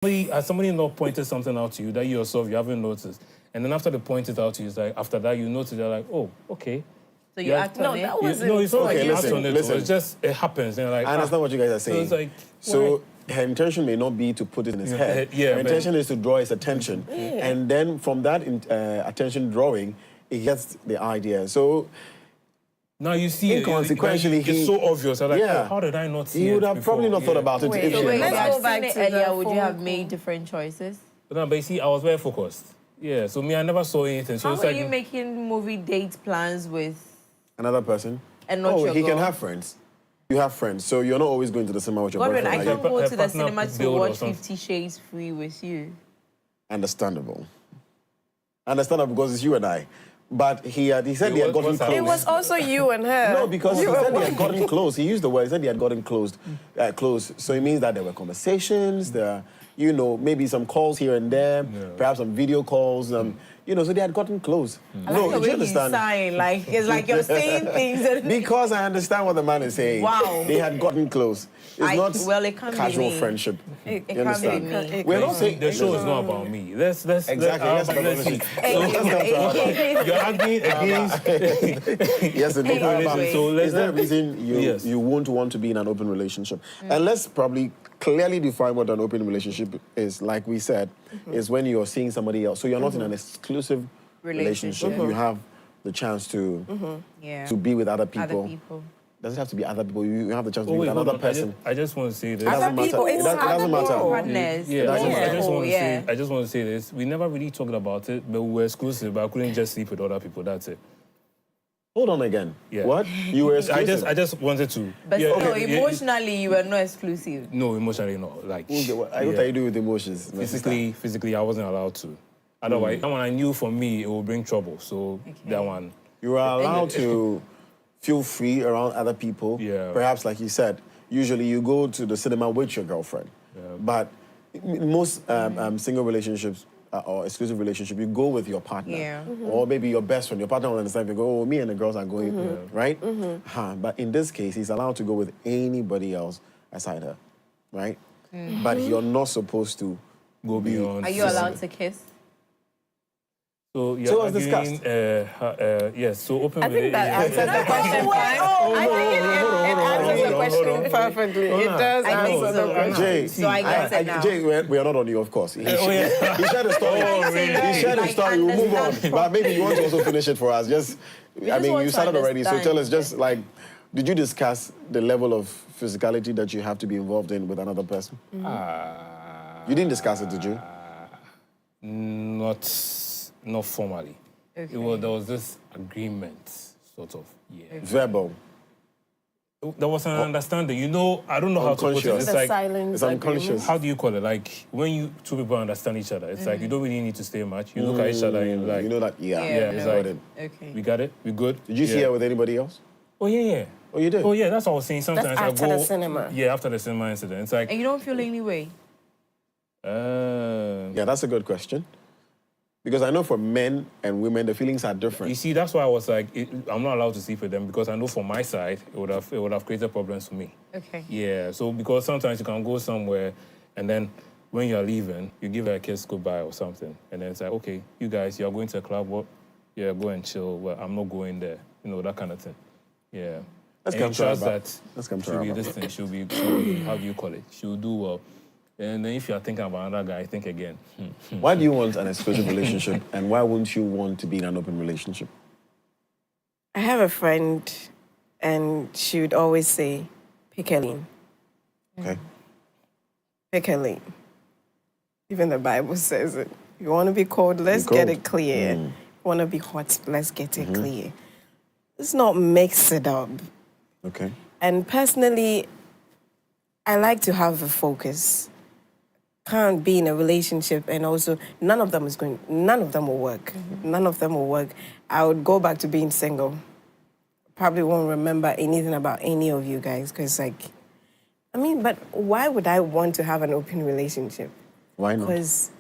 Somebody not pointed something out to you that you yourself you haven't noticed, and then after they point it out to you, it's like after that you notice they're like, oh, okay. So you act on it? That wasn't... No, it's not Okay, like you act listen, on it. listen. It's just it happens. And like, I understand what you guys are saying. So it's like, so her intention may not be to put it in his head. Yeah, her intention is to draw his attention, and then from that attention drawing, he gets the idea. So. Now you see inconsequentially, it's so obvious. I'm like, yeah. oh, how did I not see it? He would have probably not thought about it. Wait, so wait, let's go back to earlier. the Would you phone have made different choices? But you see, I was very focused. Yeah, so me, I never saw anything. So How it's are like, you making movie date plans with Another person? and not Oh, your he girl? can have friends. You have friends, so you're not always going to the cinema with your Godwin, boyfriend. I Like, can't go her to the partner cinema to build or watch something. 50 Shades Free with you. understandable. Understandable because it's you and I. But he said he had gotten what's close. It was also you and her. No, because he said they had gotten close. He used the word, he said they had gotten close. So it means that there were conversations, there, you know, maybe some calls here and there, perhaps some video calls, you know, so they had gotten close. I No, like the do way you you understand? sign, like, it's like you're saying things that... Because I understand what the man is saying. Wow. They had gotten close. It's not it can't casual be me. friendship. It You can't understand? be me. We're not saying the show is not about me. Let's Exactly, let's have a let's see. conversation. You're arguing against. Yes, indeed. Anyway. So Is there a reason Yes. you won't want to be in an open relationship? And let's probably clearly define what an open relationship is. Like we said, is when you're seeing somebody else. So you're not in an exclusive relationship. You have the chance to Yeah. to be with other people. Other people. Doesn't have to be other people. You have the chance to Oh, be wait, with hold another on. person. I just want to say this. It doesn't matter. people, It it's doesn't other matter. people. Partners. Yeah, I just want to say this. We never really talked about it, but we were exclusive. But I couldn't just sleep with other people. That's it. Hold on again. Yeah. What? You were exclusive? I just wanted to. But yeah, no, okay, emotionally, you were not exclusive. no, emotionally not. Like What do you do with emotions? my sister? physically, I wasn't allowed to. Otherwise, that one I knew for me it would bring trouble. So that one. You are allowed to feel free around other people. Yeah. Perhaps, like you said, usually you go to the cinema with your girlfriend. Yeah. But most single relationships or exclusive relationship, you go with your partner. Yeah. Or maybe your best friend. Your partner will understand if you go, oh, me and the girls are going, right? But in this case, he's allowed to go with anybody else aside her, right? But you're not supposed to Go beyond. Are you allowed to kiss? So you're So it was arguing, yes. So open. I think that answers the question. I think it answers the question perfectly. It does I think answer so. the question. Jay, So I get it now. Jay, we are not on you, of course. He yeah. he shared a story. He shared a Like, story. We'll move on. understand. But maybe you want to also finish it for us. Just, I mean, want you to started already. So tell us, understand. just like, did you discuss the level of physicality that you have to be involved in with another person? You didn't discuss it, did you? Not formally. Okay. There was this agreement, sort of. Yeah. Verbal. There was an understanding. You know, I don't know how to put it. Unconscious. It's The like, silence. It's unconscious. how do you call it? Like when you two people understand each other, it's like you don't really need to say much. You look at each other and like, You know that? Yeah. yeah, it's like, Okay. we got it, we good. Did you see Yeah. her with anybody else? Oh yeah. Oh, you did? Oh yeah, that's what I was saying. Sometimes That's after I go the cinema. Yeah, after the cinema incident. It's like, And you don't feel any way? Yeah, that's a good question. Because I know for men and women, the feelings are you different. see, that's why I was like, I'm not allowed to sleep with them because I know from my side it would have created problems for me. Okay. Yeah, so because sometimes you can go somewhere and then when you're leaving, you give her a kiss goodbye or something. And then it's like, okay, you guys, you're going to a club, what? Yeah, go and chill. Well, I'm not going there. You know, that kind of thing. Yeah. Let's And come you to trust Abba. that Let's come to she'll be Abba. this thing, she'll be, how do you call it? She'll do well. And then if you're thinking about another guy, think again. Why do you want an exclusive relationship? And why wouldn't you want to be in an open relationship? I have a friend, and she would always say, pick a lane. Okay. Pick a lane. Even the Bible says it. You want to be cold, let's Be get cold. it clear. You want to be hot, let's get it clear. Let's not mix it up. Okay. And personally, I like to have a focus. Can't be in a relationship and also none of them will work. None of them will work. I would go back to being single. Probably won't remember anything about any of you guys because but why would I want to have an open relationship? Why not? Because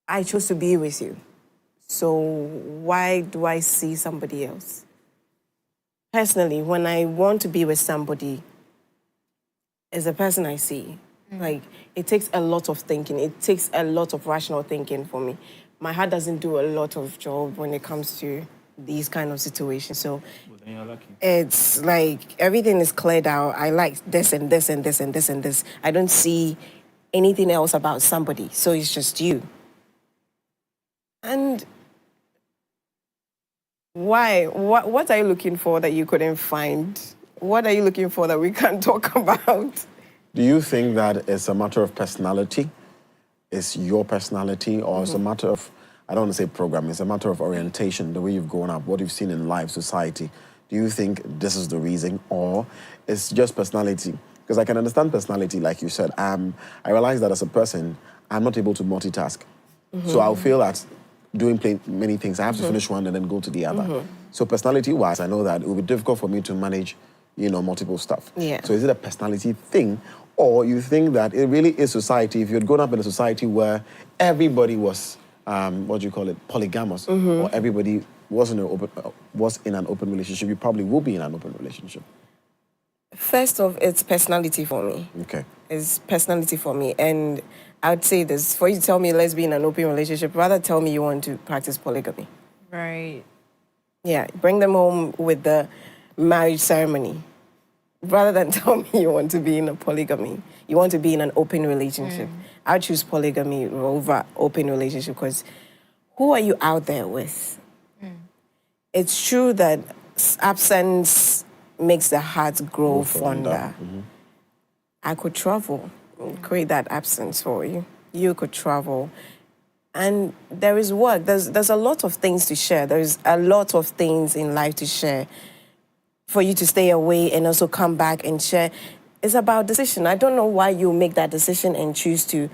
I chose to be with you. So why do I see somebody else? Personally, when I want to be with somebody, it's the person I see. Like, it takes a lot of thinking. It takes a lot of rational thinking for me. My heart doesn't do a lot of job when it comes to these kind of situations. So Then you're lucky. it's like everything is cleared out. I like this and this and this and this and this. I don't see anything else about somebody. So it's just you. And why? What are you looking for that you couldn't find? What are you looking for that we can't talk about? Do you think that it's a matter of personality? It's your personality, or it's a matter of, I don't want to say programming, it's a matter of orientation, the way you've grown up, what you've seen in life, society. Do you think this is the reason, or it's just personality? Because I can understand personality, like you said. I realize that as a person, I'm not able to multitask. So I'll feel that doing many things, I have to finish one and then go to the other. So personality-wise, I know that it will be difficult for me to manage, multiple stuff. Yeah. So is it a personality thing, or you think that it really is society? If you had grown up in a society where everybody was, polygamous, or everybody was in an open relationship, you probably will be in an open relationship. First off, it's personality for me. Okay. It's personality for me. And I would say this, for you to tell me let's be in an open relationship, rather tell me you want to practice polygamy. Right. Yeah, bring them home with the marriage ceremony. Rather than tell me you want to be in a polygamy, you want to be in an open relationship. I choose polygamy over open relationship because who are you out there with? It's true that absence makes the heart grow fonder. I could travel, create that absence for you. You could travel. And there is work. There's a lot of things to share. There's a lot of things in life to share. For you to stay away and also come back and share. It's about decision. I don't know why you make that decision and choose to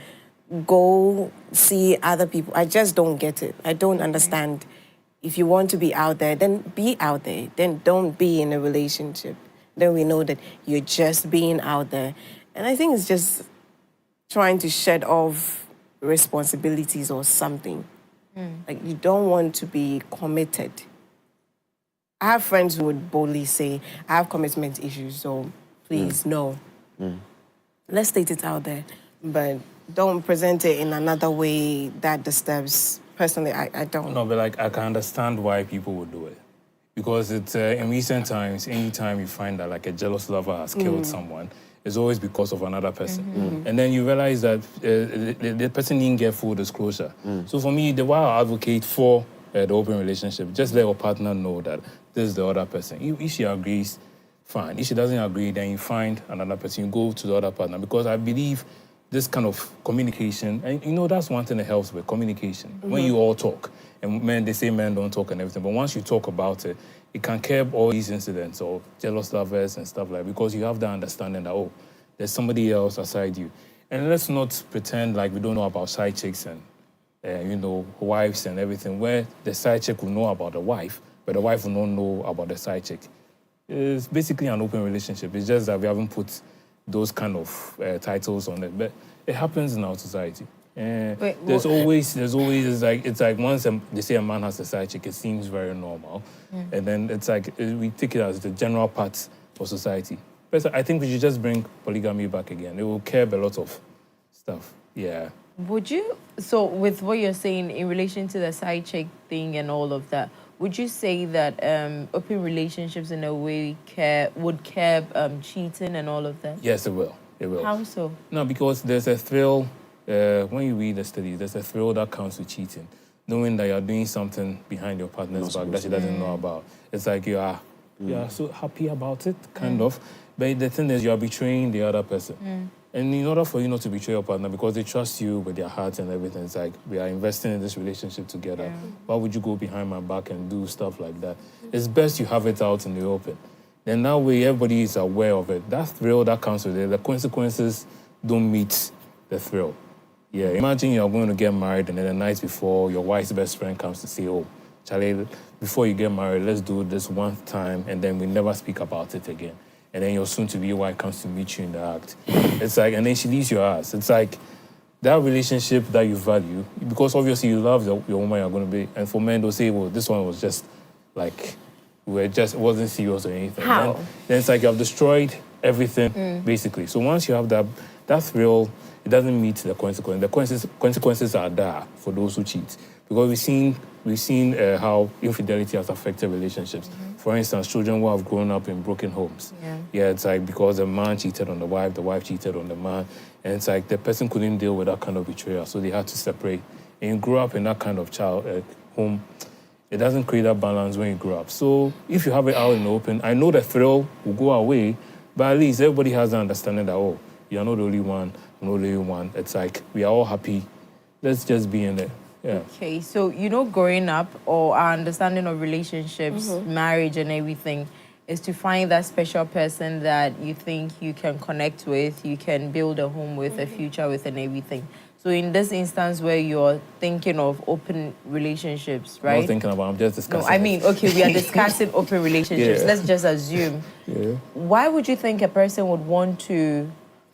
go see other people. I just don't get it. I don't understand. If you want to be out there, then be out there. Then don't be in a relationship. Then we know that you're just being out there. And I think it's just trying to shed off responsibilities or something. Like, you don't want to be committed. I have friends who would boldly say, I have commitment issues, so please, no. Let's state it out there. But don't present it in another way that disturbs. Personally, I don't. No, but like, I can understand why people would do it. Because it's, in recent times, anytime you find that like a jealous lover has killed someone, it's always because of another person. And then you realize that the person didn't get full disclosure. So for me, the why I advocate for the open relationship, just let your partner know that this is the other person. If she agrees, fine. If she doesn't agree, then you find another person, you go to the other partner. Because I believe this kind of communication, and that's one thing that helps with communication. When you all talk, and they say men don't talk and everything, but once you talk about it, it can curb all these incidents of jealous lovers and stuff like that, because you have that understanding that, oh, there's somebody else aside you. And let's not pretend like we don't know about side chicks and wives and everything, where the side chick will know about the wife, but the wife will not know about the side chick. It's basically an open relationship. It's just that we haven't put those kind of titles on it, but it happens in our society. There's always it's like once they say a man has a side chick, it seems very normal, and then it's like we take it as the general part of society. But I think we should just bring polygamy back again. It will curb a lot of stuff. Yeah. Would you, so with what you're saying in relation to the side chick thing and all of that, would you say that open relationships in a way would curb cheating and all of that? Yes, it will. It will. How so? No, because there's a thrill, when you read the studies, there's a thrill that comes with cheating. Knowing that you're doing something behind your partner's back that she doesn't know about. It's like you are so happy about it, kind of. But the thing is, you are betraying the other person. And in order for you not to betray your partner, because they trust you with their heart and everything, it's like, we are investing in this relationship together. Yeah. Why would you go behind my back and do stuff like that? It's best you have it out in the open. Then that way, everybody is aware of it. That thrill that comes with it, the consequences don't meet the thrill. Yeah, imagine you're going to get married and then the night before, your wife's best friend comes to say, oh, Charlie, before you get married, let's do this one time, and then we never speak about it again. And then your soon-to-be wife comes to meet you in the act. It's like, and then she leaves your ass. It's like that relationship that you value, because obviously you love your woman you're going to be. And for men, they'll say, well, this one was just like, it wasn't serious or anything. How? Then it's like you have destroyed everything, basically. So once you have that that thrill, it doesn't meet the consequence. The consequences are there for those who cheat, because we've seen how infidelity has affected relationships. For instance, children who have grown up in broken homes. Yeah, it's like because the man cheated on the wife cheated on the man, and it's like the person couldn't deal with that kind of betrayal, so they had to separate. And you grow up in that kind of home, it doesn't create that balance when you grow up. So if you have it out in the open, I know the thrill will go away, but at least everybody has the understanding that, oh, you're not the only one, I'm not the only one. It's like we are all happy. Let's just be in there. Yeah. Okay, so growing up, or our understanding of relationships, marriage and everything, is to find that special person that you think you can connect with, you can build a home with, a future with, and everything. So in this instance where you're thinking of open relationships, right? I'm not thinking about, I'm just discussing. No, I mean, okay, we are discussing open relationships. Yeah. Let's just assume. Yeah. Why would you think a person would want to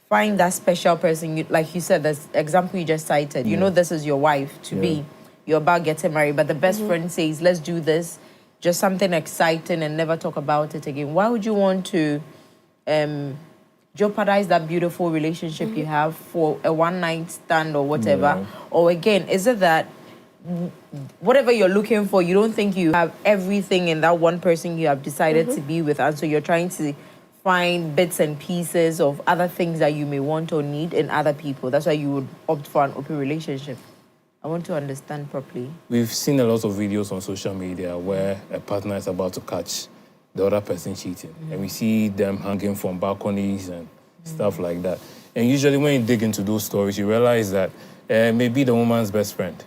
find that special person? Like you said, the example you just cited, you know this is your wife to be. You're about getting married, but the best friend says, let's do this, just something exciting and never talk about it again. Why would you want to jeopardize that beautiful relationship you have for a one-night stand or whatever? Yeah. Or again, is it that whatever you're looking for, you don't think you have everything in that one person you have decided to be with, and so you're trying to find bits and pieces of other things that you may want or need in other people? That's why you would opt for an open relationship. I want to understand properly. We've seen a lot of videos on social media where a partner is about to catch the other person cheating. And we see them hanging from balconies and stuff like that. And usually when you dig into those stories, you realize that maybe the woman's best friend.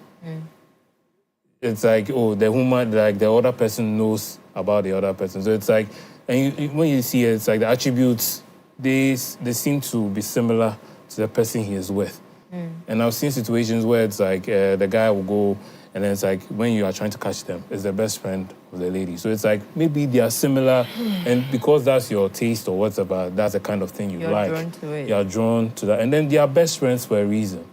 It's like, oh, the woman, like the other person knows about the other person. So it's like, and when you see it, it's like the attributes, they seem to be similar to the person he is with. And I've seen situations where it's like the guy will go, and then it's like when you are trying to catch them, it's the best friend of the lady. So it's like maybe they are similar, and because that's your taste or whatever, that's the kind of thing you like. You're drawn to it. You're drawn to that. And then they are best friends for a reason.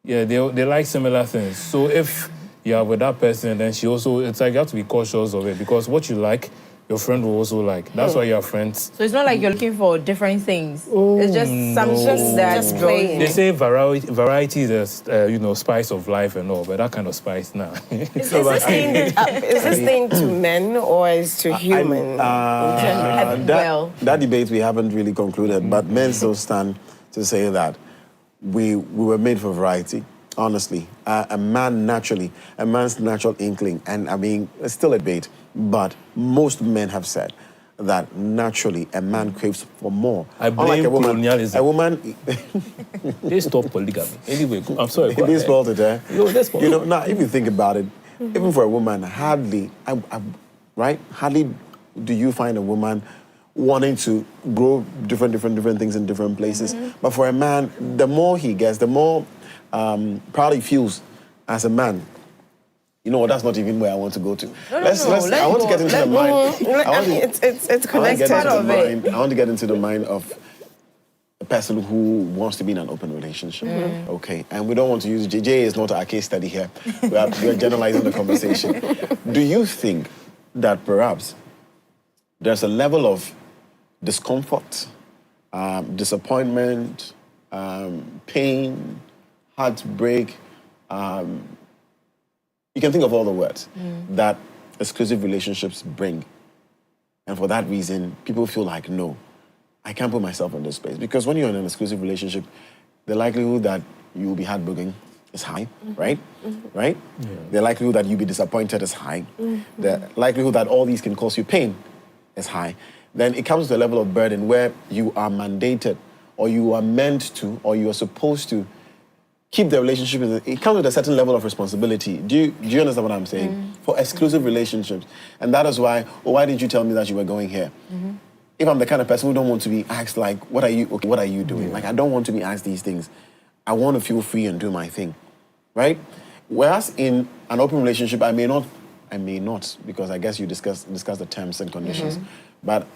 Yeah, they like similar things. So if you are with that person, then she also, it's like you have to be cautious of it, because what you like, your friend will also like. That's why you're friends. So it's not like you're looking for different things. It's just something that's just playing. plain. They say variety is the spice of life and all, but that kind of spice now. Is this thing to men or is to human? That debate we haven't really concluded, but men still stand to say that we were made for variety. Honestly, a man's natural inkling, and I mean, it's still a debate, but most men have said that naturally a man craves for more. I blame colonialism. A woman. They stop polygamy. Anyway, I'm sorry. They spoiled it, eh? No, they spoiled it. Now if you think about it, even for a woman, hardly do you find a woman wanting to grow different things in different places. But for a man, the more he gets, the more proud he feels as a man. You know what? That's not even where I want to go to. I want to get into the mind. It's connected. I want to get into the mind of a person who wants to be in an open relationship. Okay, and we don't want to use JJ is not our case study here. We are generalizing the conversation. Do you think that perhaps there's a level of discomfort, disappointment, pain, heartbreak, you can think of all the words that exclusive relationships bring. And for that reason, people feel like, no, I can't put myself in this space. Because when you're in an exclusive relationship, the likelihood that you will be heartbroken is high, right? Right? Yeah. The likelihood that you'll be disappointed is high. The likelihood that all these can cause you pain is high. Then it comes to a level of burden where you are mandated, or you are meant to, or you are supposed to keep the relationship. It comes with a certain level of responsibility. Do you understand what I'm saying? For exclusive relationships. And that is why didn't you tell me that you were going here? If I'm the kind of person who don't want to be asked, like, what are you doing? Like, I don't want to be asked these things. I want to feel free and do my thing, right? Whereas in an open relationship, I may not, because I guess you discuss the terms and conditions, but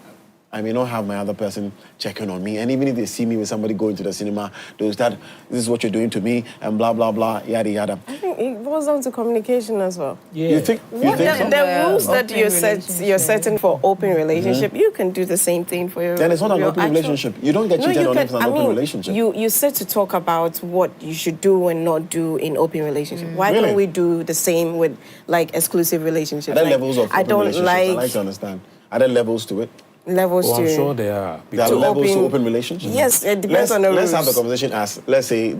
I may not have my other person checking on me. And even if they see me with somebody going to the cinema, they'll start, this is what you're doing to me, and blah, blah, blah, yada, yada. I think it boils down to communication as well. Yeah. You think so? The rules that Open you're setting for open relationship, you can do the same thing for your. Then it's not an your open actual- relationship. You don't get cheated on if it's an open relationship. You said to talk about what you should do and not do in open relationship. Why Really? don't we do the same with like exclusive relationships? Are there Like, levels of I open don't relationships? like I'd like to understand. Are there levels to it? levels Well, to. I'm sure there are. There are because- levels to open- open relationships? Yes, it depends on the Let's have the rules. conversation as, let's say,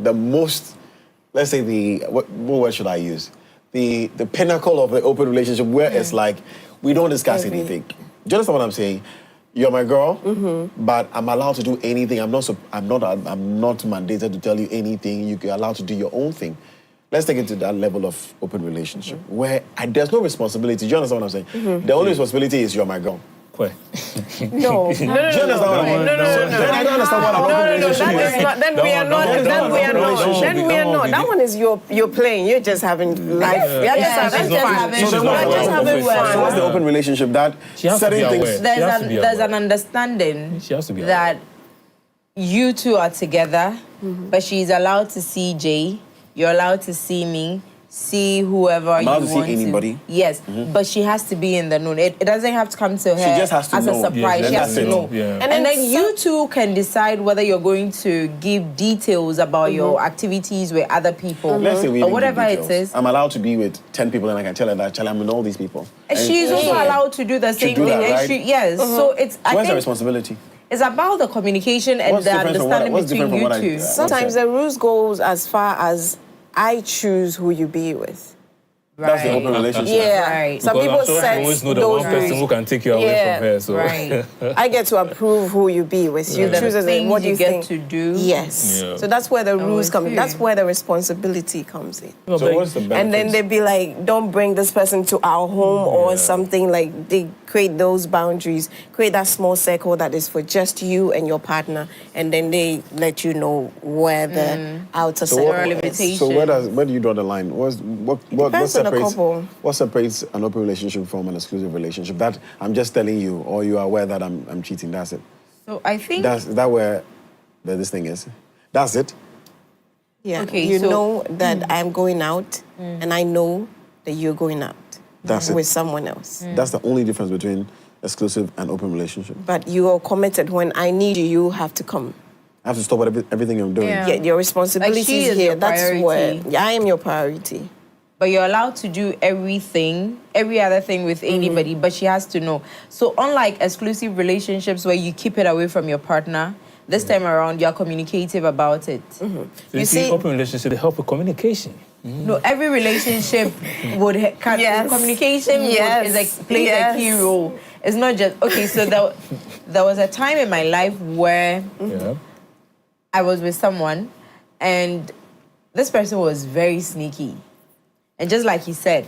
what word should I use? The pinnacle of the open relationship where it's like, we don't discuss anything. Do you understand what I'm saying? You're my girl, but I'm allowed to do anything. I'm not mandated to tell you anything. You're allowed to do your own thing. Let's take it to that level of open relationship where there's no responsibility. Do you understand what I'm saying? The only responsibility is you're my girl. Where? No. Do you understand what I'm saying? Then I don't understand what an open relationship That is. is not. Then we are not. Then Then we are not. relationship. Then we are not. That one is you're playing. You're just having life. You're just Yeah, having that's just fun. having So then fun. why Just don't having we fun. focus So what's the open relationship? That She has to certain be things. aware. She has to be There's aware. an understanding She has to be that you two are together, but she's allowed to see Jay. You're allowed to see me. See whoever I'm you allowed to see want anybody? Yes, but she has to be in the know. It doesn't have to come to her just has to as know. a surprise. Yeah, she has to that's know. it. Yeah. And then some- you two can decide whether you're going to give details about your activities with other people Let's say we or even give whatever it details. is. I'm allowed to be with 10 people and I can tell her that, Charlie, I'm with all these people. And she's also allowed to do the same do thing. that, And right? she, yes, so it's I Where's the think responsibility? it's about the communication and What's the different from what I- understanding what's between different from you what I- two. Sometimes the rules goes as far as I choose who you be with. That's the open relationship. Yeah. Right. Some Because people I'm sure set you always know the those one person rules. who can take you away Yeah, from her. So Right. I get to approve who you be with. You The choose as things what do you you get think. to do. Yes. Yeah. So that's where the rules I come in. see. That's where the responsibility comes in. No, So but what's the benefit? And then they be like, don't bring this person to our home or something. Like they create those boundaries, create that small circle that is for just you and your partner, and then they let you know where the outer circle is. So where do you draw the line? What depends on the separates couple. what separates an open relationship from an exclusive relationship? That I'm just telling you, or you are aware that I'm cheating. That's it. So I think Is that where this thing is? That's it. Yeah. Okay, you so- know that I'm going out, and I know that you're going out That's it. with someone else. That's the only difference between exclusive and open relationship. But you are committed. When I need you, you have to come. I have to stop everything I'm doing. Yeah. Yeah, your responsibility she is is here. your That's where priority. I am your priority. but you're allowed to do everything, every other thing with anybody, but she has to know. So unlike exclusive relationships where you keep it away from your partner, this time around you're communicative about it. So you You see, see- open relationship, they help with communication. No, every relationship Yes. communication Yes. plays Yes. a key role. It's not just okay. So there was a time in my life where Yeah. I was with someone, and this person was very sneaky. And just like he said,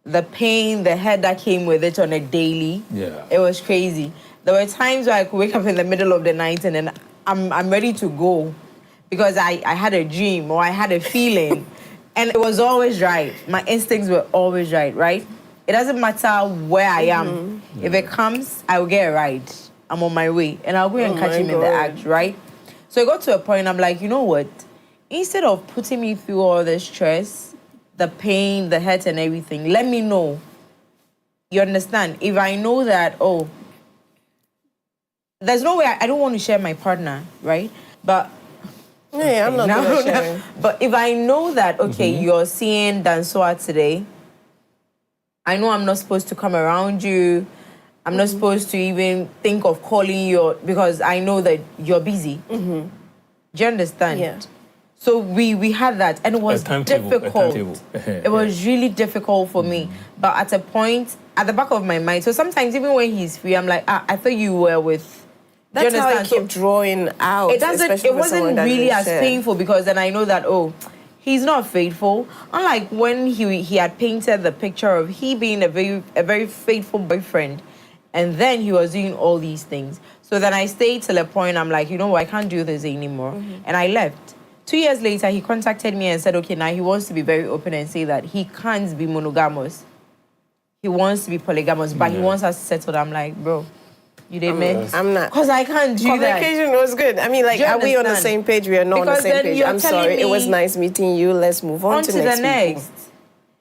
the pain, the head that came with it on a daily, Yeah. it was crazy. There were times where I could wake up in the middle of the night and then I'm ready to go because I had a dream or I had a feeling, and it was always right. My instincts were always right? It doesn't matter where I am. If it comes, I will get a ride. I'm on my way, and I'll go and catch my him in the God. act, right? So it got to a point, I'm like, you know what? Instead of putting me through all the stress, the pain, the hurt and everything, let me know. You understand? If I know that, oh, there's no way, I don't want to share my partner, right? But Yeah, I'm not now- gonna share. but if I know that, okay, you're seeing Dansoa today, I know I'm not supposed to come around you. I'm not supposed to even think of calling you because I know that you're busy. Do you understand? Yeah. So we had that, and it was timetable, a difficult. timetable. It was really difficult for me. But at a point, at the back of my mind, so sometimes even when he's free, I'm like, I thought you were with. Do you That's how I understand? keep drawing out. It doesn't. especially It with someone wasn't that really you as share. painful because then I know that he's not faithful. Unlike when he had painted the picture of he being a very faithful boyfriend, and then he was doing all these things. So then I stayed till a point. I'm like, you know what, I can't do this anymore, and I left. 2 years later, he contacted me and said, okay, now he wants to be very open and say that he can't be monogamous. He wants to be polygamous, but he wants us to settle. I'm like, bro, You didn't miss? I'm not. Because I can't do that. Communication was good. I mean, like, Do you are we on the understand? same page? We are not on the Because same then page. you're I'm telling sorry. It was me- nice meeting you. Let's move on, to the next. next.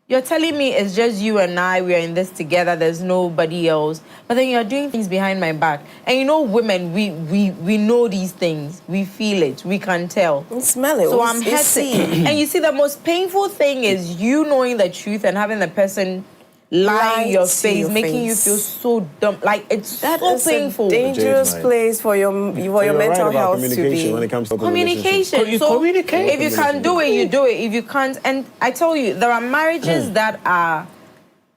You're telling me it's just you and I, we are in this together, there's nobody else. But then you're doing things behind my back. And you know, women, we know these things. We feel it. We can tell. You smell it. So We- I'm you see. hurting. And you see, the most painful thing is you knowing the truth and having the person lie in your to face, your making you face. feel so dumb. Like, it's That so is painful. a dangerous Jade, place for your So mental you're right about health to communication be. when it comes to open relationship. Communication. You So communicate. if you can do it, you do it. If you can't, and I tell you, there are marriages that are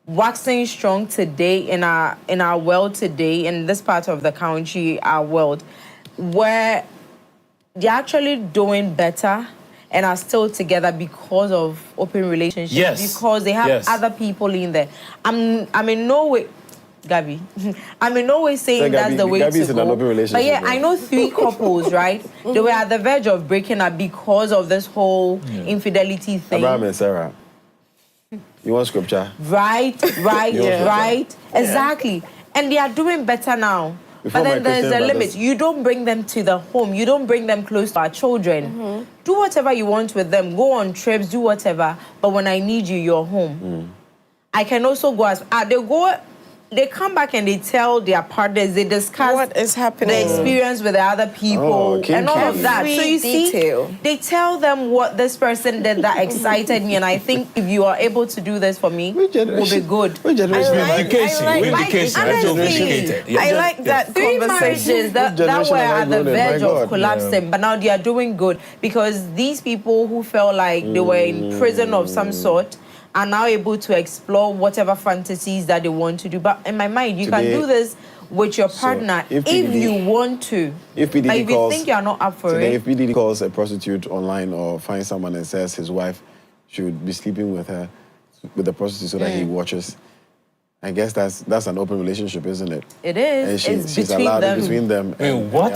waxing strong today in our world today, in this part of the country, our world, where they're actually doing better and are still together because of open relationships. Yes. Because they have Yes. other people in there. I'm in no way, Gabby, I'm in no way saying So that's the way Gabby's to in go. an open relationship, But yeah, right? I know 3 couples, right? They were at the verge of breaking up because of this whole infidelity thing. Abraham and Sarah. You want scripture? Right, Yeah. right. Exactly. And they are doing better now. Before But my then there's Christian a limit. brothers- You don't bring them to the home. You don't bring them close to our children. Do whatever you want with them. Go on trips, do whatever. But when I need you, you're home. I can also go as they come back and they tell their partners, they discuss What is happening? the experience with the other people Oh, and all of kinky. that. Every So you detail. see, they tell them what this person did that excited me, and I think if you are able to do this for me, Which will be generation? good. Which generation? I like- Vindication. I like- Vindication. like- That's honestly, vindicated. Yeah. I like that 3 conversation. marriages that generation were have I at the grown in? My verge God. of collapsing, but now they are doing good because these people who felt like they were in prison of some sort are now able to explore whatever fantasies that they want to do. But in my mind, you Today- can do this with your partner if if PDD you want to. If PDD But if you calls, think you're not up for today, it, if PDD calls a prostitute online or finds someone and says his wife should be sleeping with the prostitute so that he watches, I guess that's an open relationship, isn't it? it is. And It's she's between allowed them. between them. Wait, what?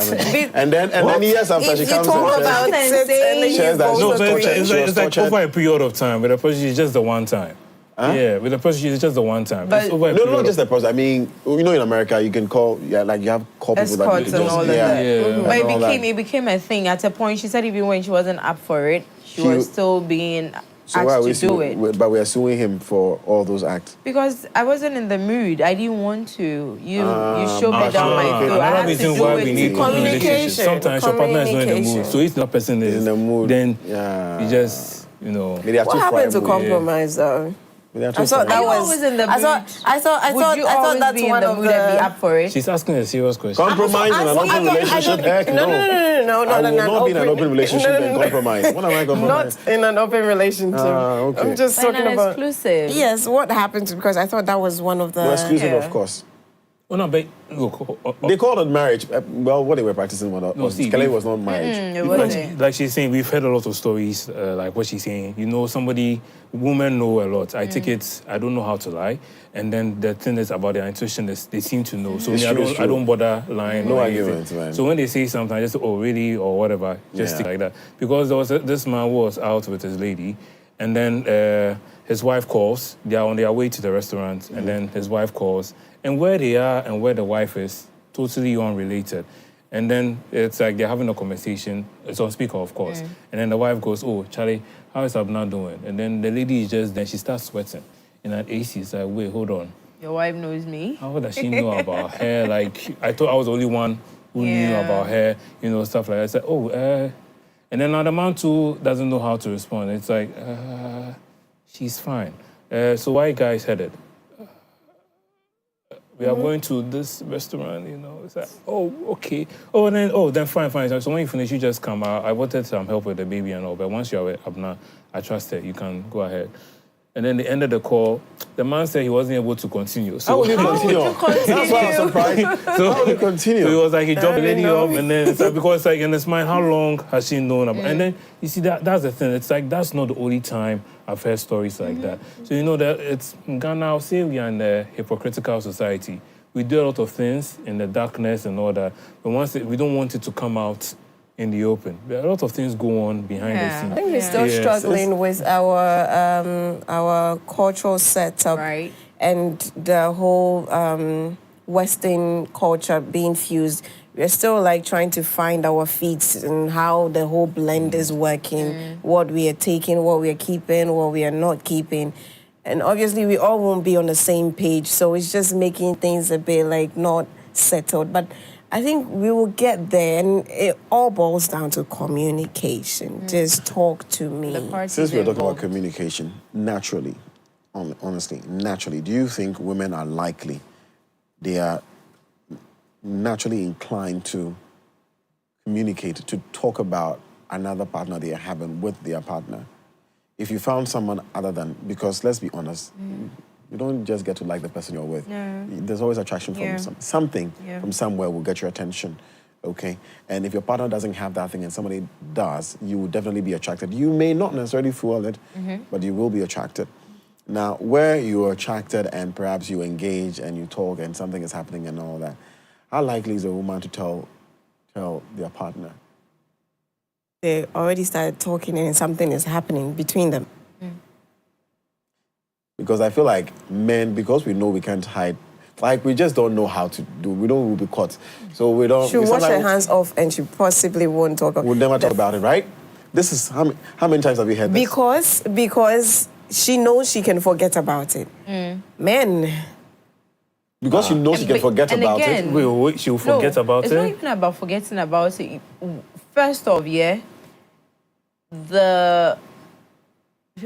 And then years after If she you comes talk and about says, it, and then Shares you that- go No, for but three. it's like tortured. over a period of time. With a prostitute, it's just the one time. Yeah, with a prostitute, it's just the one time. But- It's over a no, period not of- just the prostitute. I mean, you know, in America, you can call, like you have call people that Escorts and all of that. Yeah. But and all that. it became a thing. At a point, she said even when she wasn't up for it, she was still being So why are asked we to do it. But we are suing him for all those acts. Because I wasn't in the mood. I didn't want to. You showed me but down my okay. throat. I Another had to reason do why it. we need open Communication. relationships. Sometimes your partner is not in the mood. Communication. So if that person is in the mood, then yeah. you just, Maybe they are What too happened to friable. compromise, though? Maybe they are too I thought friable. that Are you was. always in the I mood? thought Would you always that's be in one the of mood and be up for it? she's asking a serious question. Compromise in an open relationship? Heck No, no. no, I will not be in an open relationship and compromise. What am I compromising? Not in an open relationship. Okay. I'm just But talking not about. exclusive. Yes, what happened? Because I thought that was one of the. No, exclusive, Yeah. of course. Oh, no, but look, They called it marriage. Well, what they were practicing was see, Kelly we- was not marriage. It like, wasn't. like she's saying, we've heard a lot of stories, like what she's saying. You know, women know a lot. I take it, I don't know how to lie. And then the thing is about their intuition is they seem to know. So It's me, true, it's I true. don't bother lying. No or anything. arguments, man. So when they say something, I just say, oh, really? Or whatever. Just Yeah. like that. Because there was this man who was out with his lady. And then his wife calls. They are on their way to the restaurant. And then his wife calls. And where they are and where the wife is, totally unrelated. And then it's like they're having a conversation. It's on speaker, of course. And then the wife goes, oh, Charlie, how is Abna doing? And then the lady is just, then she starts sweating. In an AC, it's like, wait, hold on. Your wife knows me. How does she know about her? Like, I thought I was the only one who knew Yeah. about her, stuff like that. I said, oh, and then now the man too doesn't know how to respond. It's like, she's fine. So why you guys headed? We are going to this restaurant, It's like, oh, okay. Then fine. So when you finish, you just come out. I wanted some help with the baby and all, but once you're with Abna, I trust it. You can go ahead. And then they ended the call. The man said he wasn't able to continue. So How would you continue? That's why I'm surprised. How would you continue? So it was like he dropped the lady know. off, and then it's like, because like in his mind, how long has she known about? And then you see that's the thing. It's like that's not the only time I've heard stories like that. So that it's in Ghana. I'll say we are in a hypocritical society. We do a lot of things in the darkness and all that, but we don't want it to come out in the open. There are a lot of things go on behind the Yeah. scenes. I think we're still Yes. struggling with our cultural setup Right. and the whole Western culture being fused. We're still like trying to find our feet and how the whole blend is working, what we are taking, what we are keeping, what we are not keeping. And obviously we all won't be on the same page. So it's just making things a bit like not settled. But I think we will get there, and it all boils down to communication. Just talk to me. The parties Since we're talking about involved. communication, naturally, honestly, naturally, do you think women are likely, they are naturally inclined to communicate, to talk about another partner they are having with their partner? If you found someone other than, because let's be honest, you don't just get to like the person you're with. No. There's always attraction from Yeah. something Yeah. from somewhere will get your attention. Okay, and if your partner doesn't have that thing and somebody does, you will definitely be attracted. You may not necessarily feel it, but you will be attracted. Now, where you are attracted and perhaps you engage and you talk and something is happening and all that, how likely is a woman to tell their partner? They already started talking and something is happening between them. Because I feel like men, because we know we can't hide, like we just don't know how to do. We don't will be caught, so we don't. She'll we wash her sometimes- hands off and she possibly won't talk. We'll never talk about it, right? This is how many times have you heard this? Because she knows she can forget about it. Men, Because she knows she can But- forget and about again- it. Wait, she'll forget about it's not it. even about forgetting about it. First off, yeah,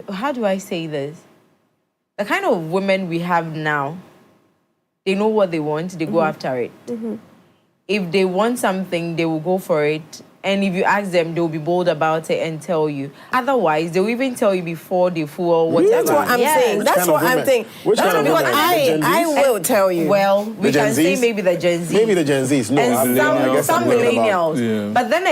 how do I say this? The kind of women we have now, they know what they want, they go after it. If they want something, they will go for it. And if you ask them, they'll be bold about it and tell you. Otherwise, they'll even tell you before they fool or whatever. that's what I'm Yes. saying. That's kind of what I'm women? saying. Which That's kind of because women? The Gen I Zs? will tell you. Well, we Gen can say Zs? maybe the Gen Z. Maybe the Gen Zs. No, And I guess some I'm talking about- millennials. Yeah. But then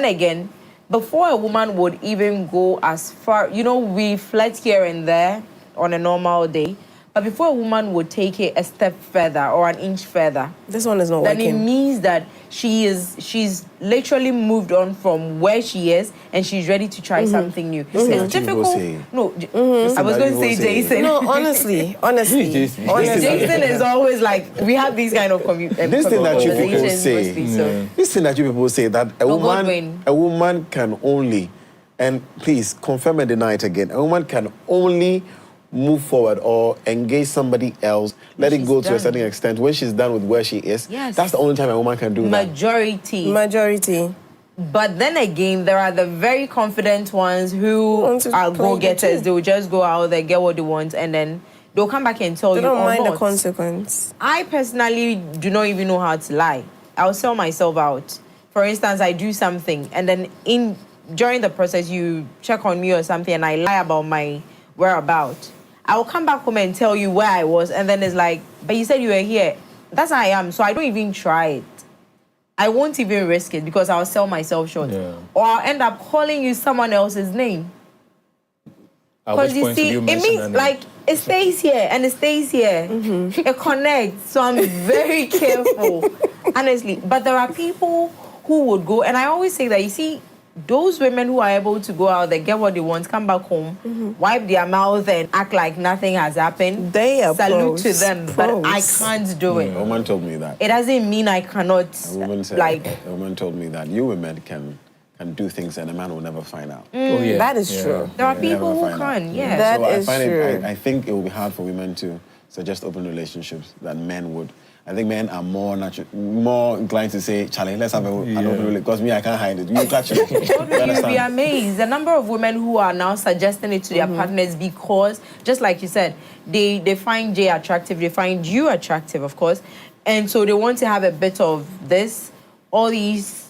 again, before a woman would even go as far, we flirt here and there on a normal day. But before a woman would take it a step further or an inch further, this one is not then it working. means that she's literally moved on from where she is and she's ready to try something new. thing that It's people difficult. say. No, I thing was that going to say people say. Jason. No, honestly. Jason. Jason is always like, we have these kind of This thing that you people conversations say. mostly, so. This thing that you people say that Godwin. a woman can only, and please confirm and deny it again, a woman can only move forward or engage somebody else, let it she's go to a done. certain extent when she's done with where she is. Yes. That's the only time a woman can do that. Majority. But then again, there are the very confident ones who Want to are play the go-getters. game. They will just go out there, get what they want, and then they'll come back and tell They you don't or mind the not. consequence. I personally do not even know how to lie. I'll sell myself out. For instance, I do something, and then during the process, you check on me or something, and I lie about my whereabouts. I will come back home and tell you where I was, and then it's like, but you said you were here. That's how I am, so I don't even try it. I won't even risk it because I'll sell myself short. Yeah. Or I'll end up calling you someone else's name. At which Because you point see, do you it mention means her name? like it stays here and it stays here. It connects. So I'm very careful, honestly. But there are people who would go, and I always say that, you see, those women who are able to go out there, get what they want, come back home, wipe their mouth and act like nothing has happened. They are Salute pros. to them, but I Pros. can't do it. A woman told me that. It doesn't mean I cannot, A woman said, like, a woman told me that you women can do things and a man will never find out. Oh, yeah. That is Yeah. true. there are Yeah, people never who find out. can, yeah. That So I is find true. I think it will be hard for women to suggest open relationships than men would. I think men are more inclined to say, Charlie, let's have an open relationship. Because me, I can't hide it. You catch it. You You'll be understand? amazed the number of women who are now suggesting it to their partners because, just like you said, they find Jay attractive, they find you attractive, of course, and so they want to have a bit of this, all these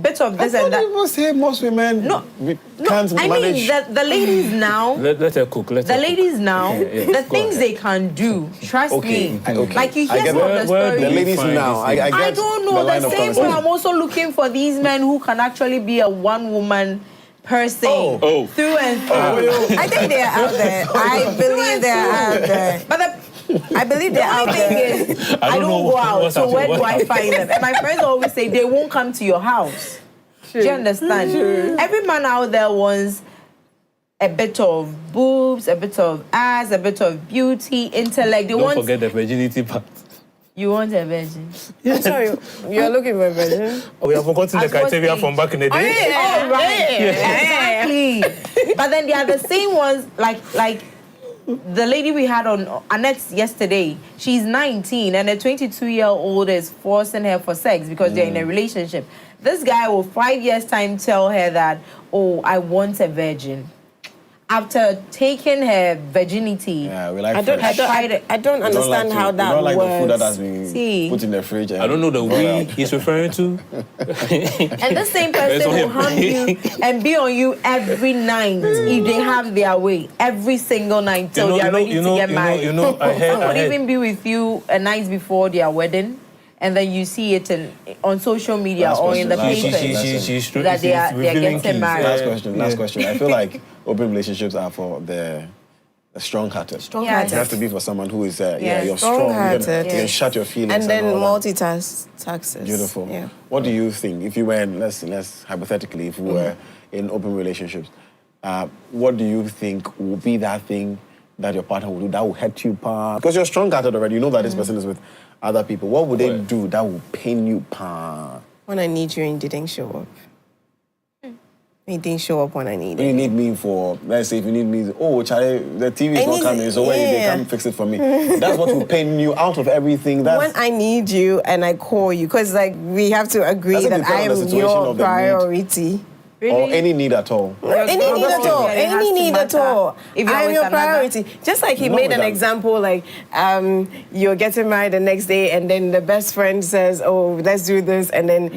bits of this I and thought that. people say most women can't I manage. mean, the ladies now. Let her cook. Let The her cook. ladies now, Yeah, the go things ahead. they can do, trust Okay, me. okay. Like you I hear get some of that. the Where do stories. the ladies find now, these I things? get I don't know. the line The of same way conversation. I'm also looking for these men who can actually be a one-woman person Oh. through and through. I think they're out there. I believe they're out there. But I believe they're the out only thing there. is, I I don't don't know go out, what's so where happening. do I find them? And my friends always say they won't come to your house. Do you understand? Every man out there wants a bit of boobs, a bit of ass, a bit of beauty, intellect. They Don't want forget the virginity part. You want a virgin? I'm sorry, you're looking for a virgin? Oh, we have forgotten the As what criteria age? from back in the day. Oh, right. Exactly. But then they are the same ones, like the lady we had on Annette yesterday. She's 19 and a 22-year-old is forcing her for sex because they're in a relationship. This guy will 5 years time tell her that, oh, I want a virgin. After taking her virginity, Yeah, we like I don't fresh. understand like how that you don't like works. the food that has been See. put in the fridge. I don't know the we he's referring to. and the same person It's on will him. harm you and be on you every night if they have their way. Every single night till they are ready to get married. I Some would heard. even be with you a night before their wedding, and then you see it on social media Last or in the question, last papers question. that they're getting married. Last question. I feel like open relationships are for the strong-hearted. Strong-hearted. It has to be for someone who is, you're strong. You Strong-hearted, can yes. shut your feelings. And then all that. multitask. Beautiful. Yeah. What do you think if you were in, let's hypothetically, if we were in open relationships, what do you think will be that thing that your partner will do that will hurt you, pa? Because you're strong-hearted already, you know that this person is with other people. What would they do that will pain you, pa? When I need you and you didn't show up. You didn't show up when I need When you you. need me for, let's say if you need me, oh, Charlie, the TV is not coming, so when they yeah. come fix it for me. That's what will pain you out of everything. That's, When I need you and I call you, because like we have to agree Doesn't that depend I on the am situation your of the need. priority. or any need at all. Any need at all. It has Any to need at matter all. if you're I'm with your another. priority. Just like he Not made with an that. example, like you're getting married the next day, and then the best friend says, "Oh, let's do this," and then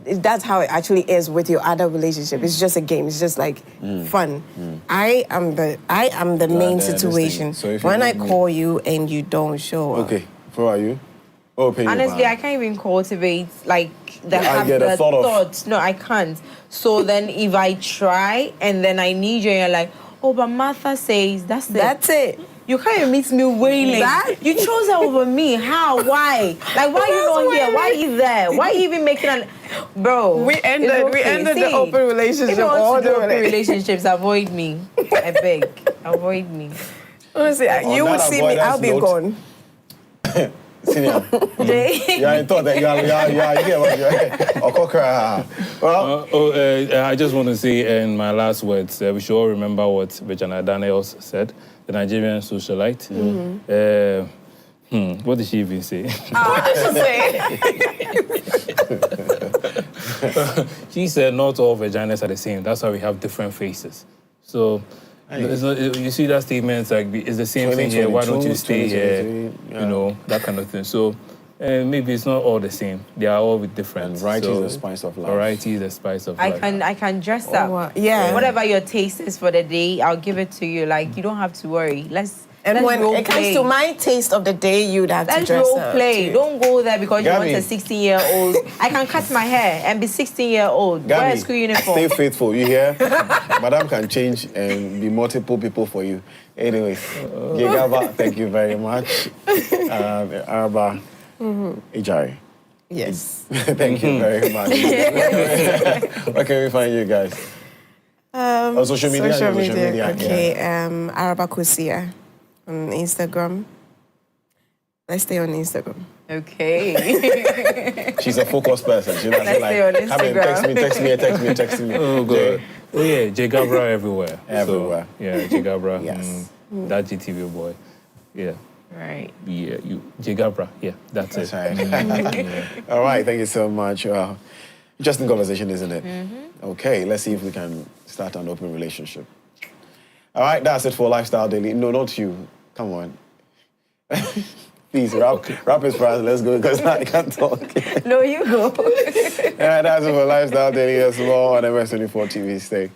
that's how it actually is with your other relationship. It's just a game. It's just like fun. I am the main this thing. situation. So if you When I need me- call you and you don't show up, Okay, who are you? Oh, pay you, Honestly, man. I can't even cultivate like the, I get a thought of- thoughts. No, I can't. So then if I try and then I need you and you're like, oh, but Martha says that's it. that's it. You can't even meet me wailing. That- You chose her over me. How? Why? Like, why you not here? Why you there? Why you even making an... Bro, We ended- it's we ended the See, open relationship If you want all to do the open way. relationships, avoid me. I beg. Avoid me. Honestly, you that would see me. avoidance I'll be note- gone. Senior. Jay? Yeah, I thought that you get what Well, I just want to say in my last words, we should all remember what Virginia Daniels said, the Nigerian socialite. What did she even say? She said not all vaginas are the same. That's why we have different faces. So it's not, you see that statement, it's like it's the same thing here. Why don't you 2022, stay here? 2023, You know, that kind of thing. So maybe it's not all the same. They are all with different. And variety is the spice of life. Variety is the spice of I life. can dress up. wow. Yeah. Whatever your taste is for the day, I'll give it to you. Like, you don't have to worry. And let's when role it comes play. to my taste of the day, you'd have to Let's dress role up. play. too. Don't go there because you Gabby. want a 16-year-old. I can cut my hair and be 16-year-old. Wear a Gabby, school uniform. stay faithful. You hear? Madam can change and be multiple people for you. Anyways, Gigaba, thank you very much. Araba, Ijari. Yes. Thank you very much. Where can we find you guys? On social media? Social Yeah, media. Okay. yeah. Araba Kusia on Instagram. Let's stay on Instagram. Okay. She's a focused person. She's not Let's like, stay on "Come in, Instagram." text me. Oh, God. Oh, yeah, J Gabra everywhere. Everywhere. So, yeah, J Gabra. Yes. That GTV boy. Yeah. Right. Yeah, J Gabra. Yeah, that's That's it. right. All right, thank you so much. Interesting conversation, isn't it? Okay, let's see if we can start an open relationship. All right, that's it for Lifestyle Daily. No, not you. Come on. Please, wrap it for us. Let's go, because I can't talk. No, you go. All right, that's it for Lifestyle Daily. That's more on MS24 TV. Stay